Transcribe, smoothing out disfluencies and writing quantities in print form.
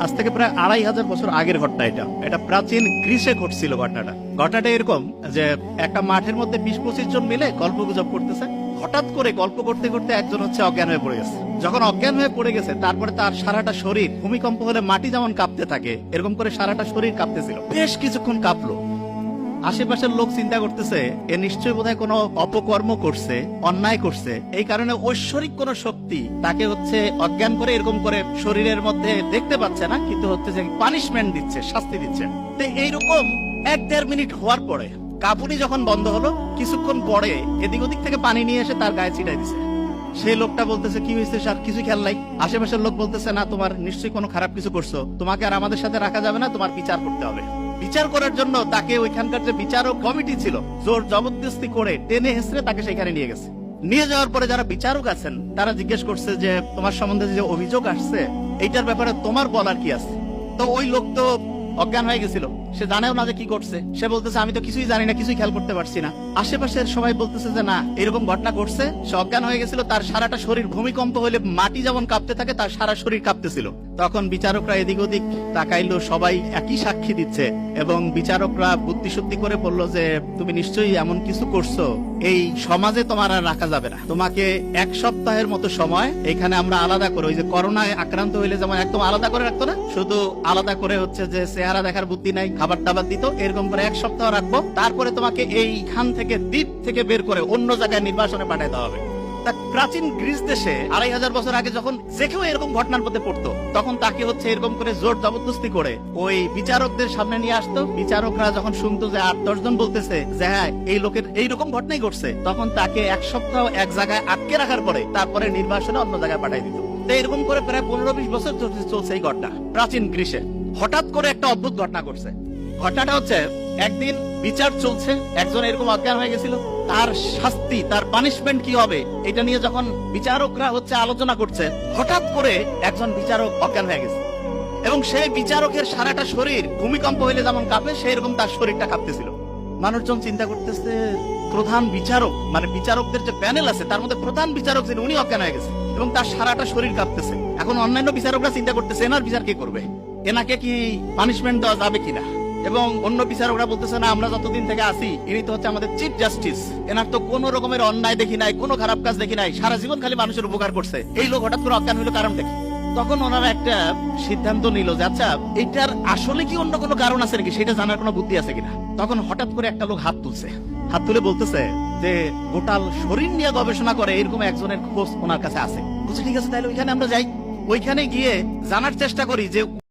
আজ থেকে প্রায় 2500 বছর আগের ঘটনা। এটা প্রাচীন গ্রিসে ঘটছিল। ঘটনাটা এরকম যে একটা মাঠের মধ্যে 20-25 জন মিলে গল্পগুজব করতেছে। হঠাৎ করে গল্প করতে করতে একজন অজ্ঞান হয়ে পড়ে গেছে। যখন অজ্ঞান হয়ে পড়ে গেছে, তারপরে তার সারাটা শরীর ভূমিকম্প হলে মাটি যেমন কাঁপতে থাকে, এরকম করে সারাটা শরীর কাঁপতেছিল। বেশ কিছুক্ষণ কাঁপলো। আশেপাশের লোক চিন্তা করতেছে এ নিশ্চয়ই বোধহয় কোনো অপকর্ম করছে, অন্যায় করছে, এই কারণে ঐশ্বরিক কোন শক্তি তাকে অজ্ঞান করে এরকম করে শরীরের মধ্যে দেখতে পাচ্ছে না, কিন্তু যে পানিশমেন্ট দিচ্ছে, শাস্তি দিচ্ছে। তো এইরকম 1-1.5 মিনিট হওয়ার পরে কাঁপুনি যখন বন্ধ হলো, কিছুক্ষণ পরে এদিক ওদিক থেকে পানি নিয়ে এসে তার গায়ে ছিটাই দিছে। সেই লোকটা বলতেছে কি হয়েছে স্যার, কিছু খেয়াল নাই। আশেপাশের লোক বলতেছে না, তোমার নিশ্চয়ই কোনো খারাপ কিছু করছো, তোমাকে আর আমাদের সাথে রাখা যাবে না, তোমার বিচার করতে হবে। বিচার করার জন্য তাকে ওইখানকার যে বিচারক কমিটি ছিল, জোর জবরদস্তি করে টেনে হেসড়ে তাকে সেখানে নিয়ে গেছে। নিয়ে যাওয়ার পরে যারা বিচারক আছেন তারা জিজ্ঞেস করছে যে তোমার সম্বন্ধে যে অভিযোগ আসছে, এইটার ব্যাপারে তোমার বলার কি আছে? তো ওই লোক তো অজ্ঞান হয়ে গেছিল, সে জানেও না যে কি করছে। সে বলতেছে আমি তো কিছুই জানি না, কিছুই খেয়াল করতে পারছি না। আশেপাশের সবাই বলতেছে যে না, এরকম ঘটনা ঘটছে, সে অজ্ঞান হয়ে গেছিল, তার সারাটা শরীর ভূমিকম্প হলে মাটি যেমন কাঁপতে থাকে তার সারা শরীর কাঁপতেছিল। তখন বিচারকরা এদিক ওদিক তাকাইলো, সবাই একই সাক্ষী দিচ্ছে, এবং বিচারকরা বুদ্ধিশুদ্ধি করে বললো যে তুমি নিশ্চয়ই এমন কিছু করছো, এই সমাজে তোমার আর রাখা যাবে না, তোমাকে 1 সপ্তাহের মতো সময় এখানে আমরা আলাদা করে, ওই যে করোনায় আক্রান্ত হইলে যেমন একদম আলাদা করে রাখতো না, শুধু আলাদা করে যে চেহারা দেখার বুদ্ধি নাই, খাবার টাবার দিত, এরকম করে 1 সপ্তাহ রাখবো, তারপরে তোমাকে এইখান থেকে দ্বীপ থেকে বের করে অন্য জায়গায় নির্বাসনে পাঠাতে হবে। প্রাচীন গ্রিস দেশে 2500 বছর আগে যখন যে কেউ এরকম ঘটনার মধ্যে পড়তো, তখন তাকে এরকম করে জোর জবরদস্তি করে ওই বিচারকদের সামনে নিয়ে আসতো। বিচারকরা যখন শুনতো যে 8-10 জন বলতেছে যে হ্যাঁ এই লোকের এইরকম ঘটনাই ঘটছে, তখন তাকে 1 সপ্তাহ এক জায়গায় আটকে রাখার পরে তারপরে নির্বাসনে অন্য জায়গায় পাঠাই দিত। তো এরকম করে প্রায় 15-20 বছর চলছে এই ঘটনা প্রাচীন গ্রিসে। হঠাৎ করে একটা অদ্ভুত ঘটনা ঘটছে। ঘটনাটা একদিন বিচার চলছে, একজন এরকম অজ্ঞান হয়ে গেছিল, তার শাস্তি, তার পানিশমেন্ট কি হবে এটা নিয়ে যখন বিচারকরা আলোচনা করছে, হঠাৎ করে একজন বিচারক অজ্ঞান হয়ে গেছে, এবং সেই বিচারকের সারাটা শরীর ভূমিকম্প হইলে যেমন কাঁপে সেরকম তার শরীরটা কাঁপতেছিল। মানুষজন চিন্তা করতেছে প্রধান বিচারক, মানে বিচারকদের যে প্যানেল আছে তার মধ্যে প্রধান বিচারক যিনি, উনি অজ্ঞান হয়ে গেছে এবং তার সারাটা শরীর কাঁপতেছে। এখন অন্যান্য বিচারকরা চিন্তা করতেছে এনার বিচার কে করবে, এনাকে কি পানিশমেন্ট দেওয়া যাবে কিনা। এবং অন্য বিচারকরা বলতেছে না, আমরা যতদিন থেকে আসি ইনি তো আমাদের চিফ জাস্টিস, এনার তো কোন রকমের অন্যায় দেখি নাই, কোনো খারাপ কাজ দেখি নাই, সারা জীবন খালি মানুষের উপকার করছে, এই লোক হঠাৎ করে অজ্ঞান হইলো, কারণটা কি? তখন ওনারা একটা সিদ্ধান্ত নিল যে আচ্ছা এটার আসলে কি অন্য কোনো কারণ আছে নাকি, সেটা জানার কোনো বুদ্ধি আছে কিনা। তখন হঠাৎ করে একটা লোক হাত তুলে বলতেছে যে গোটাল শরীর নিয়ে গবেষণা করে এরকম একজনের খোঁজ ওনার কাছে আছে। বুঝছি, ঠিক আছে, তাহলে ওইখানে আমরা যাই, ওইখানে গিয়ে জানার চেষ্টা করি যে